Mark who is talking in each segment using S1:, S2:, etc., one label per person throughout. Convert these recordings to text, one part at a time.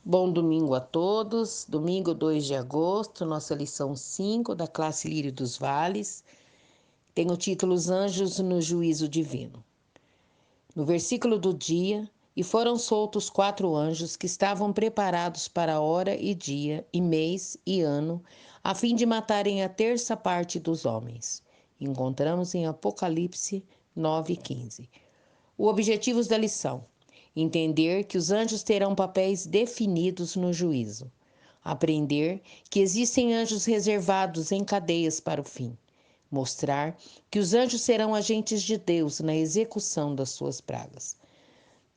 S1: Bom domingo a todos. Domingo 2 de agosto, nossa lição 5 da classe Lírio dos Vales. Tem o título Os Anjos no Juízo Divino. No versículo do dia, e foram soltos 4 anjos que estavam preparados para hora e dia, e mês e ano, a fim de matarem a terça parte dos homens. Encontramos em Apocalipse 9:15. O objetivo da lição: entender que os anjos terão papéis definidos no juízo. Aprender que existem anjos reservados em cadeias para o fim. Mostrar que os anjos serão agentes de Deus na execução das suas pragas.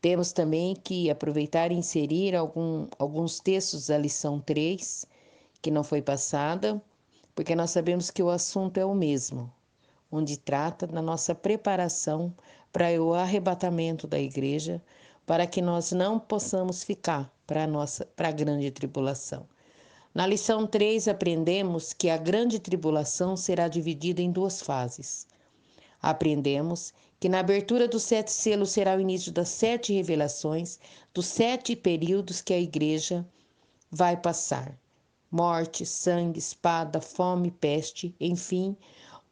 S1: Temos também que aproveitar e inserir alguns textos da lição 3, que não foi passada, porque nós sabemos que o assunto é o mesmo, onde trata da nossa preparação para o arrebatamento da igreja, para que nós não possamos ficar para a grande tribulação. Na lição 3, aprendemos que a grande tribulação será dividida em 2 fases. Aprendemos que na abertura dos 7 selos será o início das 7 revelações, dos 7 períodos que a igreja vai passar. Morte, sangue, espada, fome, peste, enfim,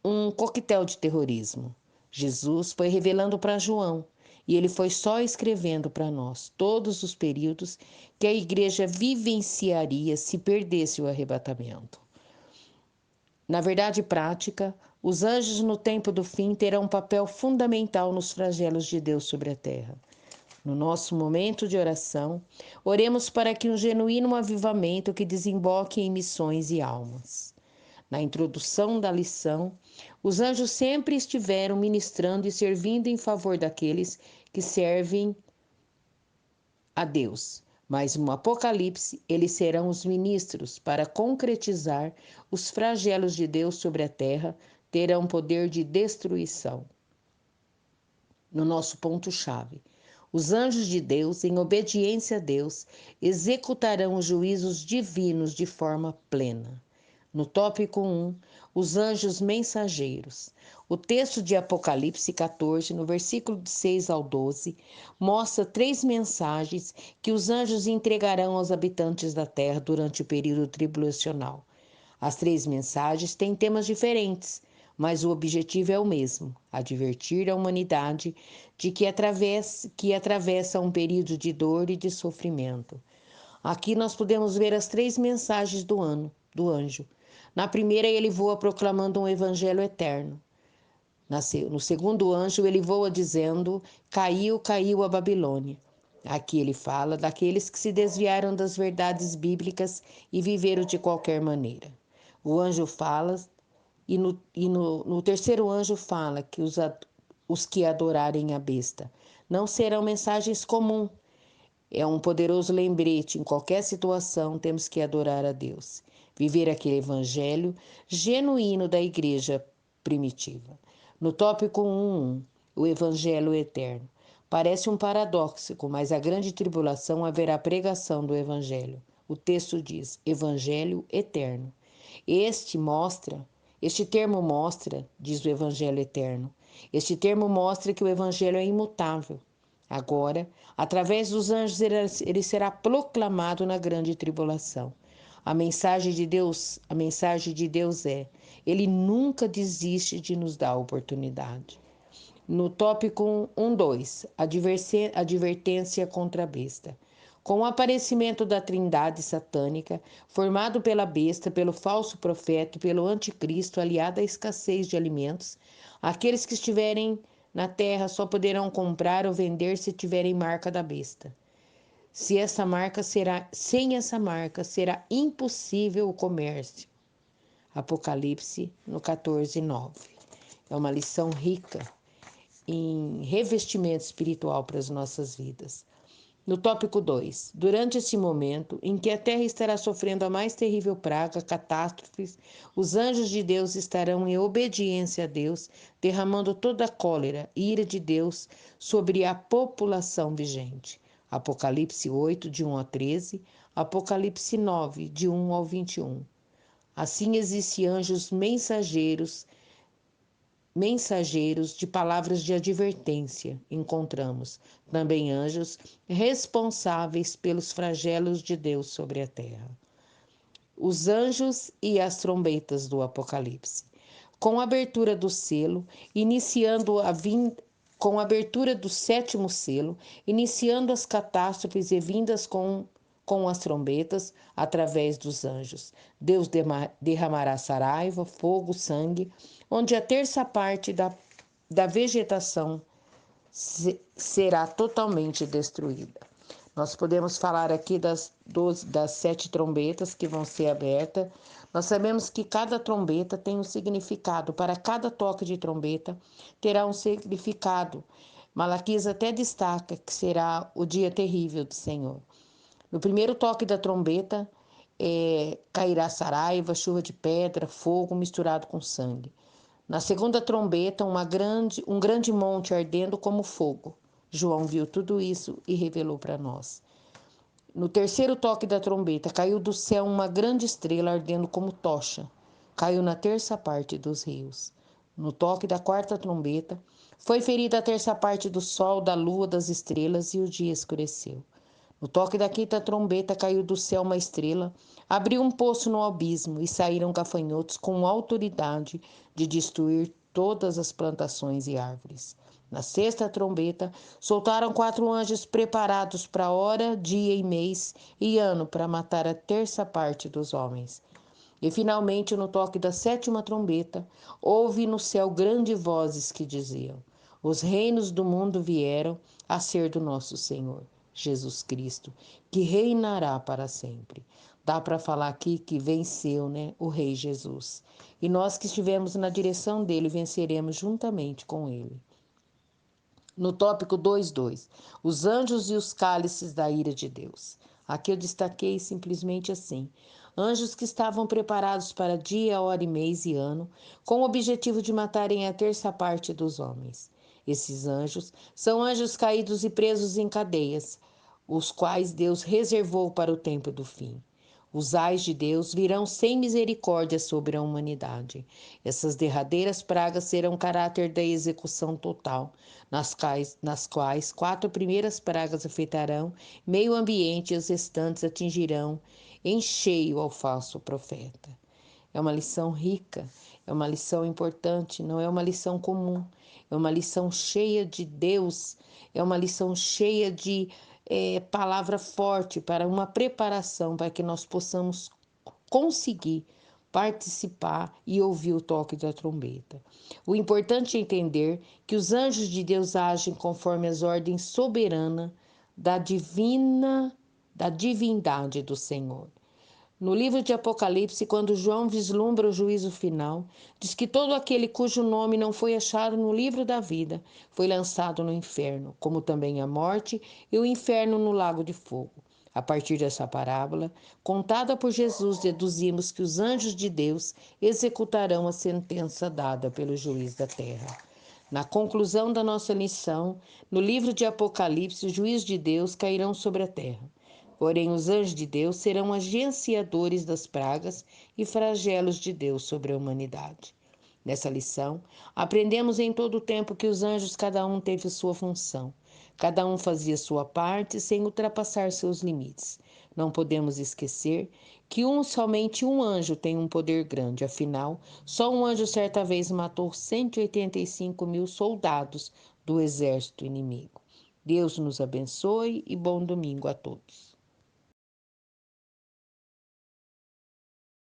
S1: um coquetel de terrorismo. Jesus foi revelando para João e ele foi só escrevendo para nós todos os períodos que a igreja vivenciaria se perdesse o arrebatamento. Na verdade prática, os anjos no tempo do fim terão um papel fundamental nos flagelos de Deus sobre a terra. No nosso momento de oração, oremos para que um genuíno avivamento que desemboque em missões e almas. Na introdução da lição, os anjos sempre estiveram ministrando e servindo em favor daqueles que servem a Deus. Mas no Apocalipse, eles serão os ministros para concretizar os flagelos de Deus sobre a terra, terão poder de destruição. No nosso ponto-chave, os anjos de Deus, em obediência a Deus, executarão os juízos divinos de forma plena. No tópico 1, os anjos mensageiros. O texto de Apocalipse 14, no versículo de 6 ao 12, mostra 3 mensagens que os anjos entregarão aos habitantes da terra durante o período tribulacional. As 3 mensagens têm temas diferentes, mas o objetivo é o mesmo: advertir a humanidade de que atravessa um período de dor e de sofrimento. Aqui nós podemos ver as 3 mensagens do anjo. Na primeira, ele voa proclamando um evangelho eterno. No segundo anjo, ele voa dizendo: caiu, caiu a Babilônia. Aqui ele fala daqueles que se desviaram das verdades bíblicas e viveram de qualquer maneira. O anjo fala, no terceiro anjo fala que os que adorarem a besta. Não serão mensagens comuns. É um poderoso lembrete: em qualquer situação temos que adorar a Deus, viver aquele evangelho genuíno da igreja primitiva. No tópico 1, o evangelho eterno. Parece um paradoxo, mas a grande tribulação haverá pregação do evangelho. O texto diz: evangelho eterno. Este termo mostra, diz o evangelho eterno, este termo mostra que o evangelho é imutável. Agora, através dos anjos, ele será proclamado na grande tribulação. A mensagem de Deus é: ele nunca desiste de nos dar a oportunidade. No tópico 1.2, advertência contra a besta. Com o aparecimento da trindade satânica, formado pela besta, pelo falso profeta e pelo anticristo, aliado à escassez de alimentos, aqueles que estiverem na terra só poderão comprar ou vender se tiverem marca da besta. Sem essa marca será impossível o comércio. Apocalipse no 14:9. É uma lição rica em revestimento espiritual para as nossas vidas. No tópico 2, durante esse momento em que a terra estará sofrendo a mais terrível praga, catástrofes, os anjos de Deus estarão em obediência a Deus, derramando toda a cólera e ira de Deus sobre a população vigente. Apocalipse 8, de 1 a 13, Apocalipse 9, de 1 ao 21. Assim existem anjos mensageiros mensageiros de palavras de advertência. Encontramos também anjos responsáveis pelos flagelos de Deus sobre a terra. Os anjos e as trombetas do Apocalipse. Com a abertura do selo, iniciando a vinda, com a abertura do sétimo selo, iniciando as catástrofes e vindas com as trombetas através dos anjos. Deus derramará saraiva, fogo, sangue, onde a terça parte da vegetação será totalmente destruída. Nós podemos falar aqui das 7 trombetas que vão ser abertas. Nós sabemos que cada trombeta tem um significado. Para cada toque de trombeta, terá um significado. Malaquias até destaca que será o dia terrível do Senhor. No primeiro toque da trombeta, cairá saraiva, chuva de pedra, fogo misturado com sangue. Na segunda trombeta, um grande monte ardendo como fogo. João viu tudo isso e revelou para nós. No terceiro toque da trombeta, caiu do céu uma grande estrela ardendo como tocha. Caiu na terça parte dos rios. No toque da quarta trombeta, foi ferida a terça parte do sol, da lua, das estrelas, e o dia escureceu. No toque da quinta trombeta, caiu do céu uma estrela, abriu um poço no abismo, e saíram gafanhotos com autoridade de destruir todas as plantações e árvores. Na sexta trombeta, soltaram 4 anjos preparados para hora, dia e mês e ano para matar a terça parte dos homens. E finalmente, no toque da sétima trombeta, houve no céu grandes vozes que diziam: os reinos do mundo vieram a ser do nosso Senhor, Jesus Cristo, que reinará para sempre. Dá para falar aqui que venceu, né, o Rei Jesus. E nós que estivemos na direção dele, venceremos juntamente com ele. No tópico 2.2, os anjos e os cálices da ira de Deus. Aqui eu destaquei simplesmente assim: anjos que estavam preparados para dia, hora e mês e ano, com o objetivo de matarem a terça parte dos homens. Esses anjos são anjos caídos e presos em cadeias, os quais Deus reservou para o tempo do fim. Os ais de Deus virão sem misericórdia sobre a humanidade. Essas derradeiras pragas serão caráter da execução total, nas quais 4 primeiras pragas afetarão meio ambiente e as restantes atingirão em cheio ao falso profeta. É uma lição rica, é uma lição importante, não é uma lição comum, é uma lição cheia de Deus, é uma lição cheia de palavra forte para uma preparação para que nós possamos conseguir participar e ouvir o toque da trombeta. O importante é entender que os anjos de Deus agem conforme as ordens soberanas da divindade do Senhor. No livro de Apocalipse, quando João vislumbra o juízo final, diz que todo aquele cujo nome não foi achado no livro da vida foi lançado no inferno, como também a morte e o inferno no lago de fogo. A partir dessa parábola, contada por Jesus, deduzimos que os anjos de Deus executarão a sentença dada pelo juiz da terra. Na conclusão da nossa lição, no livro de Apocalipse, os juízos de Deus cairão sobre a terra. Porém, os anjos de Deus serão agenciadores das pragas e flagelos de Deus sobre a humanidade. Nessa lição, aprendemos em todo o tempo que os anjos, cada um teve sua função. Cada um fazia sua parte sem ultrapassar seus limites. Não podemos esquecer que somente um anjo tem um poder grande. Afinal, só um anjo certa vez matou 185.000 soldados do exército inimigo. Deus nos abençoe e bom domingo a todos.